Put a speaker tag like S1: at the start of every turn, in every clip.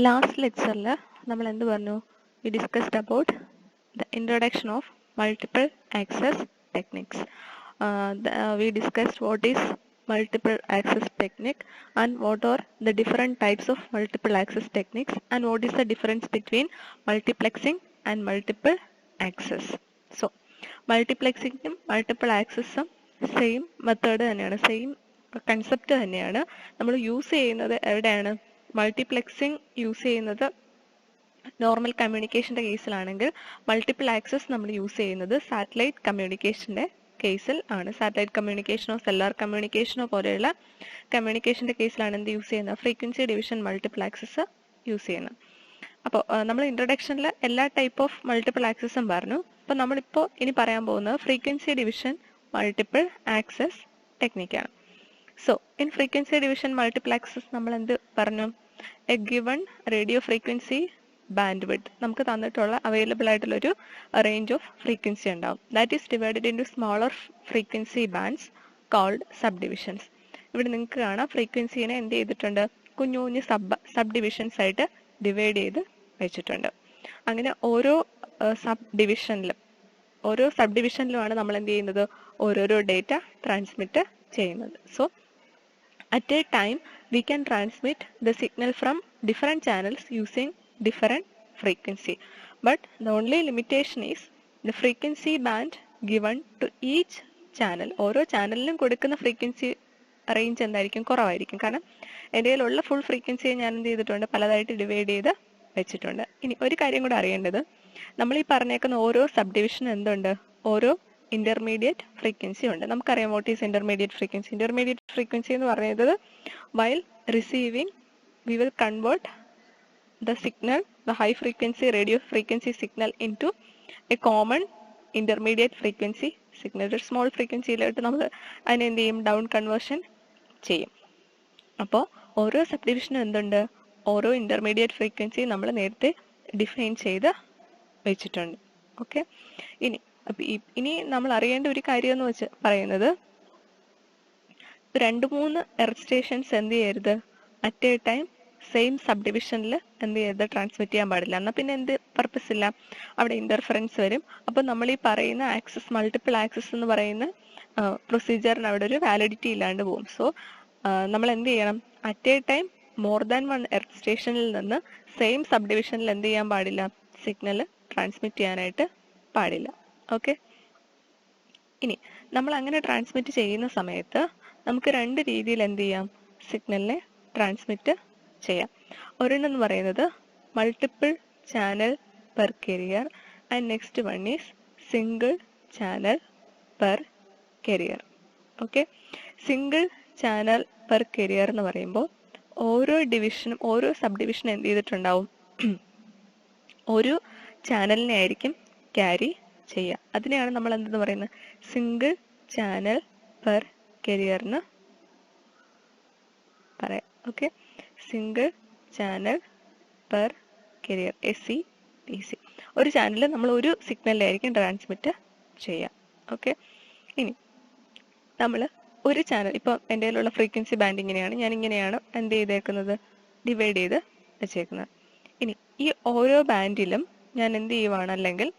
S1: Last ലെക്ചറിൽ നമ്മൾ എന്ത് പറഞ്ഞു? We discussed about the introduction of multiple access techniques. We discussed what is multiple access technique and what are the different types of multiple access techniques and what is the difference between multiplexing and multiple access. So മൾട്ടിപ്ലെക്സിങ്ങും multiple ആക്സസും same method തന്നെയാണ്, same concept തന്നെയാണ്. നമ്മൾ use ചെയ്യുന്നത് എവിടെയാണ്? Multiplexing use ചെയ്യുന്നത് normal കമ്മ്യൂണിക്കേഷൻ്റെ കേസിലാണെങ്കിൽ മൾട്ടിപ്പിൾ ആക്സസ് നമ്മൾ യൂസ് ചെയ്യുന്നത് സാറ്റലൈറ്റ് കമ്മ്യൂണിക്കേഷൻ്റെ കേസിൽ ആണ്. സാറ്റലൈറ്റ് കമ്മ്യൂണിക്കേഷനോ സെല്ലാർ കമ്മ്യൂണിക്കേഷനോ പോലെയുള്ള കമ്മ്യൂണിക്കേഷൻ്റെ കേസിലാണ് എന്ത് യൂസ് ചെയ്യുന്നത്? Frequency division multiple access use ചെയ്യുന്നത്. അപ്പോൾ നമ്മൾ ഇൻട്രൊഡക്ഷനിൽ എല്ലാ ടൈപ്പ് ഓഫ് മൾട്ടിപ്പിൾ ആക്സസും പറഞ്ഞു. അപ്പോൾ നമ്മളിപ്പോൾ ഇനി പറയാൻ പോകുന്നത് ഫ്രീക്വൻസി ഡിവിഷൻ മൾട്ടിപ്പിൾ ആക്സസ് ടെക്നിക്കാണ്. So in frequency division multiple access നമ്മൾ എന്ത് പറഞ്ഞു? A given radio frequency bandwidth നമുക്ക് തന്നിട്ടുള്ള അവൈലബിൾ ആയിട്ടുള്ളൊരു റേഞ്ച് ഓഫ് ഫ്രീക്വൻസി ഉണ്ടാവും. That is divided into smaller frequency bands called sub divisions. ഇവിടെ നിങ്ങൾക്ക് കാണാം ഫ്രീക്വൻസീനെ എന്ത് ചെയ്തിട്ടുണ്ട്? കുഞ്ഞു കുഞ്ഞു സബ് ഡിവിഷൻസ് ആയിട്ട് ഡിവൈഡ് ചെയ്ത് വെച്ചിട്ടുണ്ട്. അങ്ങനെ ഓരോ സബ് ഡിവിഷനിലുമാണ് നമ്മൾ എന്ത് ചെയ്യുന്നത്? ഓരോരോ ഡേറ്റ ട്രാൻസ്മിറ്റ് ചെയ്യുന്നത്. So at a time we can transmit the signal from different channels using different frequency, but the only limitation is the frequency band given to each channel. ഓരോ ചാനലിനും കൊടുക്കുന്ന ഫ്രീക്വൻസി റേഞ്ച് എന്തായിരിക്കും? കുറവായിരിക്കും. കാരണം എൻ്റെ കയ്യിലുള്ള full ഫ്രീക്വൻസിയെ ഞാൻ എന്ത് ചെയ്തിട്ടുണ്ട്? പലതായിട്ട് ഡിവൈഡ് ചെയ്ത് വെച്ചിട്ടുണ്ട്. ഇനി ഒരു കാര്യം കൂടെ അറിയേണ്ടത്, നമ്മൾ ഈ പറഞ്ഞേക്കുന്ന ഓരോ സബ് ഡിവിഷനും എന്തുണ്ട്? ഓരോ ഇന്റർമീഡിയറ്റ് ഫ്രീക്വൻസി ഉണ്ട്. നമുക്കറിയാം what is intermediate frequency. Intermediate frequency എന്ന് പറയുന്നത് while receiving we will convert the signal, the high frequency radio frequency signal into a common intermediate frequency signal. ഒരു സ്മോൾ ഫ്രീക്വൻസിയിലോട്ട് നമ്മൾ അതിനെ എന്ത് ചെയ്യും? ഡൗൺ കൺവേർഷൻ ചെയ്യും. അപ്പോൾ ഓരോ സബ് ഡിവിഷനും എന്തുണ്ട്? ഓരോ ഇന്റർമീഡിയറ്റ് ഫ്രീക്വൻസി നമ്മൾ നേരത്തെ ഡിഫൈൻ ചെയ്ത് വെച്ചിട്ടുണ്ട്. ഓക്കെ. ഇനി നമ്മൾ അറിയേണ്ട ഒരു കാര്യം എന്ന് വെച്ച് പറയുന്നത്, 2-3 എർത്ത് സ്റ്റേഷൻസ് എന്ത് ചെയ്യരുത്? At A time same sub ഡിവിഷനിൽ എന്ത് ചെയ്യരുത്? ട്രാൻസ്മിറ്റ് ചെയ്യാൻ പാടില്ല. എന്നാൽ പിന്നെ എന്ത് പർപ്പസ് ഇല്ല? അവിടെ ഇന്റർഫറൻസ് വരും. അപ്പോൾ നമ്മൾ ഈ പറയുന്ന ആക്സസ്, മൾട്ടിപ്പിൾ ആക്സസ് എന്ന് പറയുന്ന പ്രൊസീജിയറിന് അവിടെ ഒരു വാലിഡിറ്റി ഇല്ലാണ്ട് പോകും. സോ നമ്മൾ എന്ത് ചെയ്യണം? At A time more than 1 earth സ്റ്റേഷനിൽ നിന്ന് സെയിം സബ് ഡിവിഷനിൽ എന്ത് ചെയ്യാൻ പാടില്ല? സിഗ്നൽ ട്രാൻസ്മിറ്റ് ചെയ്യാനായിട്ട് പാടില്ല. ഓക്കെ. ഇനി നമ്മൾ അങ്ങനെ ട്രാൻസ്മിറ്റ് ചെയ്യുന്ന സമയത്ത് നമുക്ക് 2 രീതിയിൽ എന്ത് ചെയ്യാം? സിഗ്നലിനെ ട്രാൻസ്മിറ്റ് ചെയ്യാം. ഒരെണ്ണം എന്ന് പറയുന്നത് multiple channel per carrier and next one is single channel per carrier. Okay. Single channel per carrier എന്ന് പറയുമ്പോൾ ഓരോ ഡിവിഷനും ഓരോ സബ് ഡിവിഷനും എന്ത് ചെയ്തിട്ടുണ്ടാവും? ഒരു ചാനലിനെ ആയിരിക്കും ക്യാരി ചെയ്യുക. അതിനെയാണ് നമ്മൾ എന്തെന്ന് പറയുന്നത്? സിംഗിൾ ചാനൽ പെർ കെരിയർ എന്ന് പറയാം. Okay. Single channel per carrier, SCPC. ഒരു ചാനലിൽ നമ്മൾ ഒരു സിഗ്നലിലായിരിക്കും ട്രാൻസ്മിറ്റ് ചെയ്യുക. ഓക്കെ. ഇനി നമ്മൾ ഒരു ചാനൽ, ഇപ്പം എൻ്റെ കയ്യിലുള്ള ഫ്രീക്വൻസി ബാൻഡ് ഇങ്ങനെയാണ്, ഞാൻ ഇങ്ങനെയാണ് എന്ത് ചെയ്തേക്കുന്നത്? ഡിവൈഡ് ചെയ്ത് വെച്ചേക്കുന്നത്. ഇനി ഈ ഓരോ ബാൻഡിലും ഞാൻ എന്ത് ചെയ്യുവാണ്? അല്ലെങ്കിൽ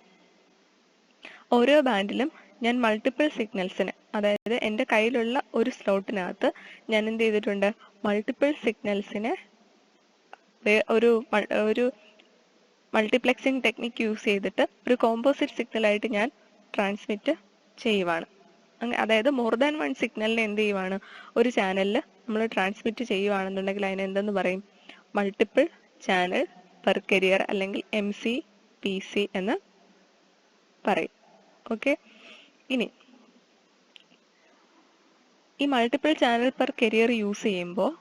S1: ഓരോ ബാൻഡിലും ഞാൻ മൾട്ടിപ്പിൾ സിഗ്നൽസിന്, അതായത് എൻ്റെ കയ്യിലുള്ള ഒരു സ്ലോട്ടിനകത്ത് ഞാൻ എന്ത് ചെയ്തിട്ടുണ്ട്? മൾട്ടിപ്പിൾ സിഗ്നൽസിനെ ഒരു മൾട്ടിപ്ലെക്സിങ് ടെക്നിക്ക് യൂസ് ചെയ്തിട്ട് ഒരു കോമ്പോസിറ്റ് സിഗ്നലായിട്ട് ഞാൻ ട്രാൻസ്മിറ്റ് ചെയ്യുവാണ്. അതായത് മോർ ദാൻ 1 സിഗ്നലിനെ എന്ത് ചെയ്യുവാണ്? ഒരു ചാനലിൽ നമ്മൾ ട്രാൻസ്മിറ്റ് ചെയ്യുവാണെന്നുണ്ടെങ്കിൽ അതിനെ എന്തെന്ന് പറയും? മൾട്ടിപ്പിൾ ചാനൽ പെർ കെരിയർ അല്ലെങ്കിൽ MCPC എന്ന് പറയും. ഓക്കെ. ഇനി ഈ multiple channel per carrier use ചെയ്യുമ്പോൾ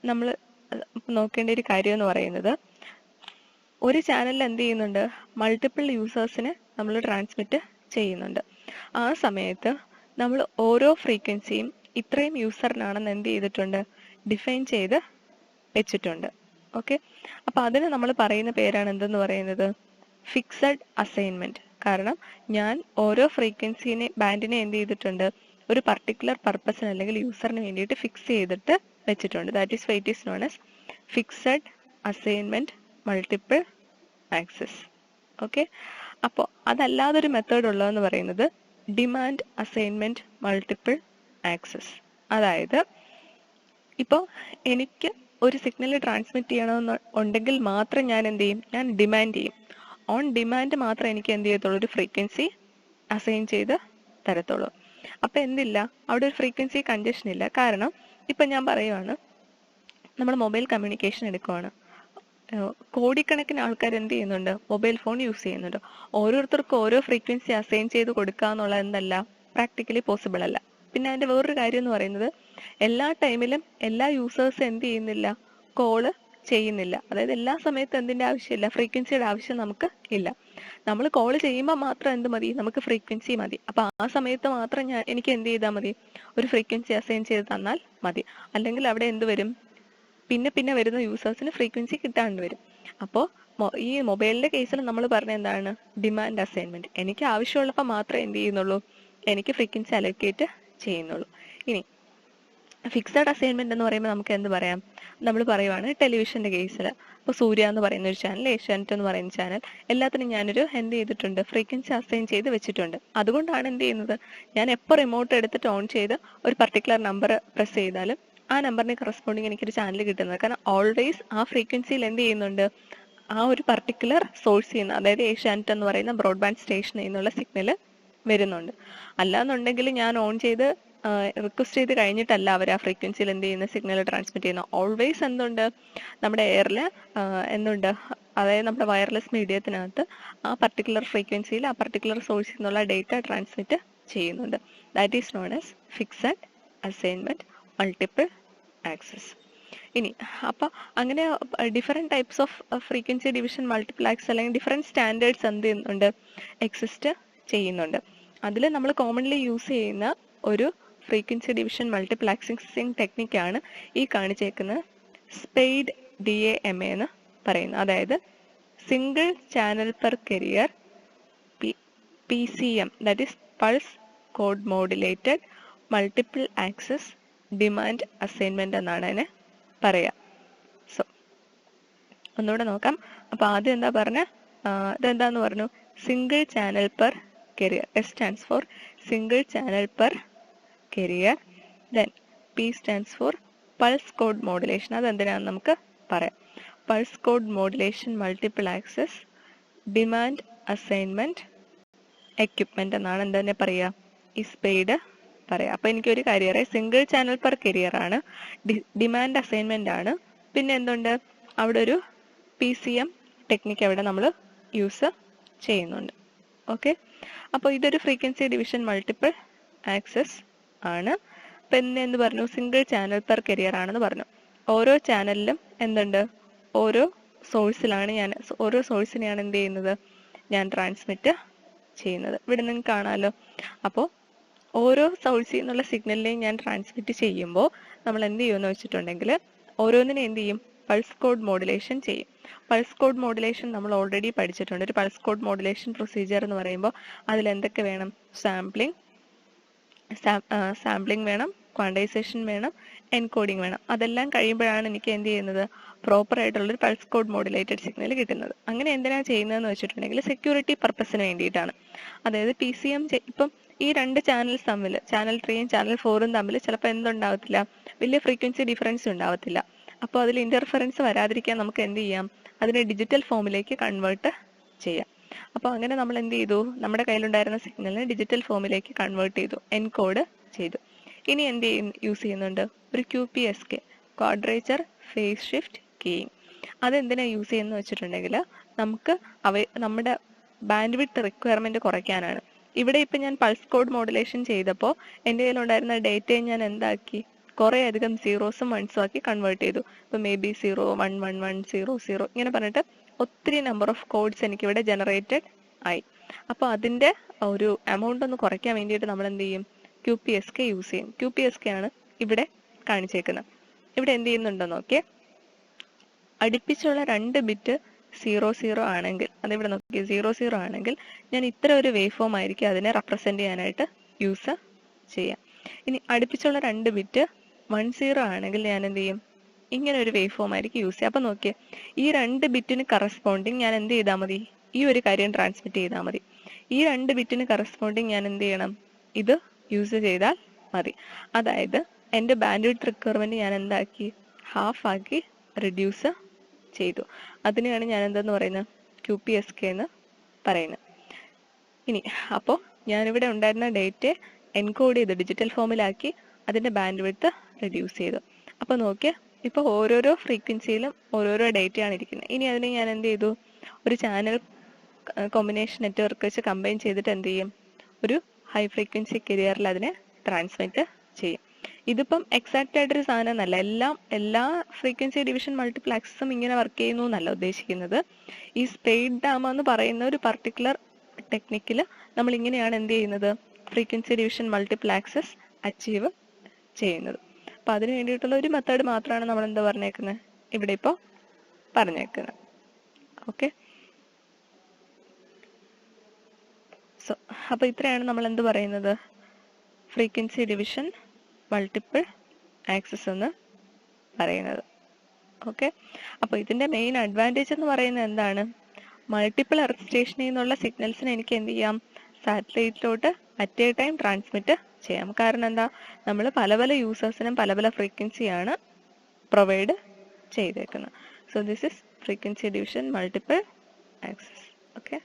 S1: നമ്മൾ നോക്കേണ്ട ഒരു കാര്യം എന്ന് പറയുന്നത്, ഒരു ചാനലിൽ എന്ത് ചെയ്യുന്നുണ്ട്? മൾട്ടിപ്പിൾ യൂസേഴ്സിനെ നമ്മൾ ട്രാൻസ്മിറ്റ് ചെയ്യുന്നുണ്ട്. ആ സമയത്ത് നമ്മൾ ഓരോ ഫ്രീക്വൻസിയും ഇത്രയും യൂസറിനാണെന്ന് എന്ത് ചെയ്തിട്ടുണ്ട്? ഡിഫൈൻ ചെയ്ത് വെച്ചിട്ടുണ്ട്. ഓക്കെ. അപ്പോൾ അതിന് നമ്മൾ പറയുന്ന പേരാണ് എന്തെന്ന് പറയുന്നത്? Fixed assignment. കാരണം ഞാൻ ഓരോ ബാൻഡിനെ എന്ത് ചെയ്തിട്ടുണ്ട്? ഒരു പർട്ടിക്കുലർ പർപ്പസിന് അല്ലെങ്കിൽ യൂസറിന് വേണ്ടിയിട്ട് ഫിക്സ് ചെയ്തിട്ട് വെച്ചിട്ടുണ്ട്. That is white is known as fixed assignment multiple access. Okay, അപ്പോൾ അതല്ലാതൊരു മെത്തേഡ് ഉള്ളതെന്ന് പറയുന്നത് ഡിമാൻഡ് അസൈൻമെന്റ് മൾട്ടിപ്പിൾ ആക്സസ്. അതായത് ഇപ്പോൾ എനിക്ക് ഒരു സിഗ്നൽ ട്രാൻസ്മിറ്റ് ചെയ്യണമെന്ന് ഉണ്ടെങ്കിൽ മാത്രം ഞാൻ എന്ത് ചെയ്യും, ഞാൻ ഡിമാൻഡ് ചെയ്യും. ഓൺ ഡിമാൻഡ് മാത്രം എനിക്ക് എന്ത് ചെയ്യത്തുള്ളൂ, ഒരു ഫ്രീക്വൻസി അസൈൻ ചെയ്ത് തരത്തുള്ളൂ. അപ്പം എന്തില്ല, അവിടെ ഒരു ഫ്രീക്വൻസി കൺജഷൻ ഇല്ല. കാരണം ഇപ്പം ഞാൻ പറയുവാണ്, നമ്മൾ മൊബൈൽ കമ്മ്യൂണിക്കേഷൻ എടുക്കുവാണ്, കോടിക്കണക്കിന് ആൾക്കാർ എന്ത് ചെയ്യുന്നുണ്ട്, മൊബൈൽ ഫോൺ യൂസ് ചെയ്യുന്നുണ്ട്. ഓരോരുത്തർക്കും ഓരോ ഫ്രീക്വൻസി അസൈൻ ചെയ്ത് കൊടുക്കുക എന്നുള്ളത് എന്തല്ല, പ്രാക്ടിക്കലി പോസിബിൾ അല്ല. പിന്നെ അതിൻ്റെ വേറൊരു കാര്യം എന്ന് പറയുന്നത്, എല്ലാ ടൈമിലും എല്ലാ യൂസേഴ്സും എന്ത് ചെയ്യുന്നില്ല, കോള് ചെയ്യുന്നില്ല. അതായത് എല്ലാ സമയത്തും എന്തിൻ്റെ ആവശ്യമില്ല, ഫ്രീക്വൻസിയുടെ ആവശ്യം നമുക്ക് ഇല്ല. നമ്മൾ കോൾ ചെയ്യുമ്പോൾ മാത്രം എന്ത് മതി, നമുക്ക് ഫ്രീക്വൻസി മതി. അപ്പോൾ ആ സമയത്ത് മാത്രം എനിക്ക് എന്ത് ചെയ്താൽ മതി, ഒരു ഫ്രീക്വൻസി അസൈൻ ചെയ്ത് തന്നാൽ മതി. അല്ലെങ്കിൽ അവിടെ എന്ത് വരും, പിന്നെ വരുന്ന യൂസേഴ്സിന് ഫ്രീക്വൻസി കിട്ടാണ്ട് വരും. അപ്പോൾ ഈ മൊബൈലിന്റെ കേസിൽ നമ്മൾ പറഞ്ഞ എന്താണ്, ഡിമാൻഡ് അസൈൻമെന്റ്. എനിക്ക് ആവശ്യമുള്ളപ്പോൾ മാത്രമേ എന്ത് ചെയ്യുന്നുള്ളൂ, എനിക്ക് ഫ്രീക്വൻസി അലോക്കേറ്റ് ചെയ്യുന്നുള്ളൂ. ഇനി ഫിക്സഡ് അസൈൻമെന്റ് എന്ന് പറയുമ്പോൾ നമുക്ക് എന്ത് പറയാം, നമ്മൾ പറയുവാണ് ടെലിവിഷന്റെ കേസിൽ, ഇപ്പോൾ സൂര്യ എന്ന് പറയുന്ന ഒരു ചാനൽ, ഏഷ്യാനെറ്റ് എന്ന് പറയുന്ന ചാനൽ, എല്ലാത്തിനും ഞാനൊരു എന്ത് ചെയ്തിട്ടുണ്ട്, ഫ്രീക്വൻസി അസൈൻ ചെയ്ത് വെച്ചിട്ടുണ്ട്. അതുകൊണ്ടാണ് എന്ത് ചെയ്യുന്നത്, ഞാൻ എപ്പോൾ റിമോട്ട് എടുത്തിട്ട് ഓൺ ചെയ്ത് ഒരു പർട്ടിക്കുലർ നമ്പർ പ്രസ് ചെയ്താലും ആ നമ്പറിന് കറസ്പോണ്ടിങ് എനിക്കൊരു ചാനൽ കിട്ടുന്നത്. കാരണം ഓൾവേസ് ആ ഫ്രീക്വൻസിയിൽ എന്ത് ചെയ്യുന്നുണ്ട്, ആ ഒരു പർട്ടിക്കുലർ സോഴ്സിൽ നിന്ന്, അതായത് ഏഷ്യാനെറ്റ് എന്ന് പറയുന്ന ബ്രോഡ്ബാൻഡ് സ്റ്റേഷനിൽ നിന്നുള്ള സിഗ്നൽ വരുന്നുണ്ട്. അല്ലാന്നുണ്ടെങ്കിൽ ഞാൻ ഓൺ ചെയ്ത് റിക്വസ്റ്റ് ചെയ്ത് കഴിഞ്ഞിട്ടല്ല അവർ ആ ഫ്രീക്വൻസിയിൽ എന്ത് ചെയ്യുന്ന സിഗ്നൽ ട്രാൻസ്മിറ്റ് ചെയ്യുന്നത്. ഓൾവേസ് എന്തുണ്ട്, നമ്മുടെ എയറിൽ എന്തുണ്ട്, അതായത് നമ്മുടെ വയർലെസ് മീഡിയത്തിനകത്ത് ആ പർട്ടിക്കുലർ ഫ്രീക്വൻസിയിൽ ആ പർട്ടിക്കുലർ സോഴ്സിൽ നിന്നുള്ള ഡേറ്റ ട്രാൻസ്മിറ്റ് ചെയ്യുന്നുണ്ട്. That is known as fixed assignment multiple access. ഇനി അപ്പം അങ്ങനെ different types of frequency division multiple access അല്ലെങ്കിൽ ഡിഫറെൻറ്റ് സ്റ്റാൻഡേർഡ്സ് എന്ത് ചെയ്യുന്നുണ്ട്, എക്സിസ്റ്റ് ചെയ്യുന്നുണ്ട്. അതിൽ നമ്മൾ കോമൺലി യൂസ് ചെയ്യുന്ന ഒരു ഫ്രീക്വൻസി ഡിവിഷൻ മൾട്ടിപ്പിൾ ആക്സസിങ് ടെക്നിക്കാണ് ഈ കാണിച്ചേക്കുന്ന സ്പെയ്ഡ് DAMA എന്ന് പറയുന്നത്. അതായത് single channel per carrier PCM, that is pulse code modulated multiple access demand assignment എന്നാണ് അതിനെ പറയാം. സോ ഒന്നുകൂടെ നോക്കാം. അപ്പോൾ ആദ്യം എന്താ പറഞ്ഞ, ഇതെന്താന്ന് പറഞ്ഞു, single channel per carrier. S stands for single channel per carrier. Then P stands for pulse code modulation. അതെന്തിനാണെന്ന് നമുക്ക് പറയാം. Pulse code modulation multiple access demand assignment equipment എന്നാണ് എന്തെന്നെ പറയുക, ഈ സ്പെയ്ഡ് പറയാം. അപ്പോൾ എനിക്കൊരു കാര്യം അറിയാം, സിംഗിൾ ചാനൽ പെർ കെരിയർ ആണ്, ഡിമാൻഡ് അസൈൻമെന്റ് ആണ്, പിന്നെ എന്തുണ്ട്, അവിടെ ഒരു PCM ടെക്നിക്ക് അവിടെ നമ്മൾ യൂസ് ചെയ്യുന്നുണ്ട്. ഓക്കെ, അപ്പോൾ ഇതൊരു ഫ്രീക്വൻസി ഡിവിഷൻ മൾട്ടിപ്പിൾ ആക്സസ് ആണ്. പിന്നെ എന്ത് പറഞ്ഞു, സിംഗിൾ ചാനൽ പെർ കെരിയർ ആണെന്ന് പറഞ്ഞു. ഓരോ ചാനലിലും എന്തുണ്ട്, ഓരോ സോഴ്സിനെയാണ് എന്ത് ചെയ്യുന്നത്, ഞാൻ ട്രാൻസ്മിറ്റ് ചെയ്യുന്നത്. ഇവിടെ നിങ്ങൾക്ക് കാണാമല്ലോ. അപ്പോൾ ഓരോ സോഴ്സിൽ നിന്നുള്ള സിഗ്നലിനെയും ഞാൻ ട്രാൻസ്മിറ്റ് ചെയ്യുമ്പോൾ നമ്മൾ എന്ത് ചെയ്യുമെന്ന് വെച്ചിട്ടുണ്ടെങ്കിൽ ഓരോന്നിനെ എന്ത് ചെയ്യും, പൾസ് കോഡ് മോഡുലേഷൻ ചെയ്യും. പൾസ് കോഡ് മോഡുലേഷൻ നമ്മൾ ഓൾറെഡി പഠിച്ചിട്ടുണ്ട്. ഒരു പൾസ് കോഡ് മോഡുലേഷൻ പ്രൊസീജിയർ എന്ന് പറയുമ്പോൾ അതിൽ എന്തൊക്കെ വേണം, സാമ്പിളിംഗ് വേണം, ക്വാണ്ടൈസേഷൻ വേണം, എൻകോഡിങ് വേണം. അതെല്ലാം കഴിയുമ്പോഴാണ് എനിക്ക് എന്ത് ചെയ്യുന്നത്, പ്രോപ്പർ ആയിട്ടുള്ളൊരു പൾസ് കോഡ് മോഡുലേറ്റഡ് സിഗ്നൽ കിട്ടുന്നത്. അങ്ങനെ എന്തിനാണ് ചെയ്യുന്നതെന്ന് വെച്ചിട്ടുണ്ടെങ്കിൽ സെക്യൂരിറ്റി പർപ്പസിന് വേണ്ടിയിട്ടാണ്. അതായത് PCM ഇപ്പം ഈ രണ്ട് ചാനൽസ് തമ്മിൽ, ചാനൽ 3യും ചാനൽ 4ഉം തമ്മിൽ ചിലപ്പോൾ എന്തുണ്ടാവത്തില്ല, വലിയ ഫ്രീക്വൻസി ഡിഫറൻസ് ഉണ്ടാവത്തില്ല. അപ്പോൾ അതിൽ ഇന്റർഫറൻസ് വരാതിരിക്കാൻ നമുക്ക് എന്ത് ചെയ്യാം, അതിനെ ഡിജിറ്റൽ ഫോമിലേക്ക് കൺവേർട്ട് ചെയ്യാം. അപ്പോൾ അങ്ങനെ നമ്മൾ എന്ത് ചെയ്തു, നമ്മുടെ കയ്യിലുണ്ടായിരുന്ന സിഗ്നലിനെ ഡിജിറ്റൽ ഫോമിലേക്ക് കൺവേർട്ട് ചെയ്തു, എൻകോഡ് ചെയ്തു. ഇനി എന്ത് യൂസ് ചെയ്യുന്നുണ്ട്, ഒരു QPSK, quadrature phase shift keying. അതെന്തിനാണ് യൂസ് ചെയ്യുന്നത് വെച്ചിട്ടുണ്ടെങ്കിൽ നമുക്ക് നമ്മുടെ ബാൻഡ് വിഡ്ത്ത് റിക്വയർമെന്റ് കുറയ്ക്കാനാണ്. ഇവിടെ ഇപ്പം ഞാൻ പൾസ് കോഡ് മോഡുലേഷൻ ചെയ്തപ്പോൾ എൻ്റെ കയ്യിലുണ്ടായിരുന്ന ഡേറ്റയെ ഞാൻ എന്താക്കി, കുറേ അധികം സീറോസും വൺസും ആക്കി കൺവേർട്ട് ചെയ്തു. ഇപ്പം maybe 0 1 1 1 0 0 ഇങ്ങനെ പറഞ്ഞിട്ട് ഒത്തിരി നമ്പർ ഓഫ് കോഡ്സ് എനിക്കിവിടെ ജനറേറ്റഡ് ആയി. അപ്പോൾ അതിൻ്റെ ഒരു എമൗണ്ട് ഒന്ന് കുറയ്ക്കാൻ വേണ്ടിയിട്ട് നമ്മൾ എന്ത് ചെയ്യും, QPSK യൂസ് ചെയ്യും. QPSK ആണ് ഇവിടെ കാണിച്ചേക്കുന്നത്. ഇവിടെ എന്ത് ചെയ്യുന്നുണ്ടോ നോക്കിയേ, അടുപ്പിച്ചുള്ള 2 ബിറ്റ് 00 ആണെങ്കിൽ, അതിവിടെ നോക്കി 00 ആണെങ്കിൽ ഞാൻ ഇത്ര ഒരു വേവ് ഫോം ആയിരിക്കും അതിനെ റെപ്രസെന്റ് ചെയ്യാനായിട്ട് യൂസ് ചെയ്യാം. ഇനി അടുപ്പിച്ചുള്ള 2 ബിറ്റ് 10 ആണെങ്കിൽ ഞാൻ എന്ത് ചെയ്യും, ഇങ്ങനെ ഒരു വേവ് ഫോം ആയിരിക്കും യൂസ് ചെയ്യുക. അപ്പം നോക്കിയേ, ഈ 2 ബിറ്റിന് കറസ്പോണ്ടിങ് ഞാൻ എന്ത് ചെയ്താൽ മതി, ഈ ഒരു കാര്യം ട്രാൻസ്മിറ്റ് ചെയ്താൽ മതി. ഈ 2 ബിറ്റിന് കറസ്പോണ്ടിങ് ഞാൻ എന്ത് ചെയ്യണം, ഇത് യൂസ് ചെയ്താൽ മതി. അതായത് എൻ്റെ ബാൻഡ് വിഡ്ത്ത് റിക്വയർമെൻറ്റ് ഞാൻ എന്താക്കി, ഹാഫ് ആക്കി റിഡ്യൂസ് ചെയ്തു. അതിനെയാണ് ഞാൻ എന്തെന്ന് പറയുന്നത്, QPSK എന്ന് പറയുന്നത്. ഇനി അപ്പോൾ ഞാനിവിടെ ഉണ്ടായിരുന്ന ഡേറ്റ് എൻകോഡ് ചെയ്ത് ഡിജിറ്റൽ ഫോമിലാക്കി അതിൻ്റെ ബാൻഡ് വിഡ്ത്ത് റിഡ്യൂസ് ചെയ്തു. അപ്പോൾ നോക്കിയാൽ ഇപ്പോൾ ഓരോരോ ഫ്രീക്വൻസിയിലും ഓരോരോ ഡേറ്റയാണ് ഇരിക്കുന്നത്. ഇനി അതിനെ ഞാൻ എന്ത് ചെയ്തു, ഒരു ചാനൽ കോമ്പിനേഷൻ നെറ്റ്വർക്ക് വെച്ച് കമ്പൈൻ ചെയ്തിട്ട് എന്ത് ചെയ്യും, ഒരു ഹൈ ഫ്രീക്വൻസി കരിയറിൽ അതിനെ ട്രാൻസ്മിറ്റ് ചെയ്യും. ഇതിപ്പം എക്സാക്റ്റ് ആയിട്ടൊരു സാധനം എന്നല്ല, എല്ലാ ഫ്രീക്വൻസി ഡിവിഷൻ മൾട്ടിപ്ലക്സും ഇങ്ങനെ വർക്ക് ചെയ്യുന്നു എന്നല്ല ഉദ്ദേശിക്കുന്നത്. ഈ സ്പ്രെഡ് ഡാമ എന്ന് പറയുന്ന ഒരു പർട്ടിക്കുലർ ടെക്നിക്കിൽ നമ്മൾ ഇങ്ങനെയാണ് എന്ത് ചെയ്യുന്നത്, ഫ്രീക്വൻസി ഡിവിഷൻ മൾട്ടിപ്ലക്സസ് അച്ചീവ് ചെയ്യുന്നത്. അപ്പം അതിന് വേണ്ടിയിട്ടുള്ള ഒരു മെത്തേഡ് മാത്രമാണ് നമ്മൾ എന്താ പറഞ്ഞേക്കുന്നത്, ഇവിടെ ഇപ്പോൾ പറഞ്ഞേക്കുന്നത്. ഓക്കെ, സോ അപ്പോൾ ഇത്രയാണ് നമ്മൾ എന്ത് പറയുന്നത്, ഫ്രീക്വൻസി ഡിവിഷൻ മൾട്ടിപ്പിൾ ആക്സസ് എന്ന് പറയുന്നത്. ഓക്കെ, അപ്പോൾ ഇതിൻ്റെ മെയിൻ അഡ്വാൻറ്റേജ് എന്ന് പറയുന്നത് എന്താണ്, മൾട്ടിപ്പിൾ എർത്ത് സ്റ്റേഷനിൽ നിന്നുള്ള സിഗ്നൽസിനെ എനിക്ക് എന്ത് ചെയ്യാം, സാറ്റലൈറ്റിലോട്ട് അറ്റ് എ ടൈം ട്രാൻസ്മിറ്റ് ചെയ്യാം. കാരണം എന്താ, നമ്മൾ പല പല യൂസേഴ്സിനും പല പല ഫ്രീക്വൻസിയാണ് പ്രൊവൈഡ് ചെയ്തേക്കുന്നത്. So this is frequency division multiple access. Okay.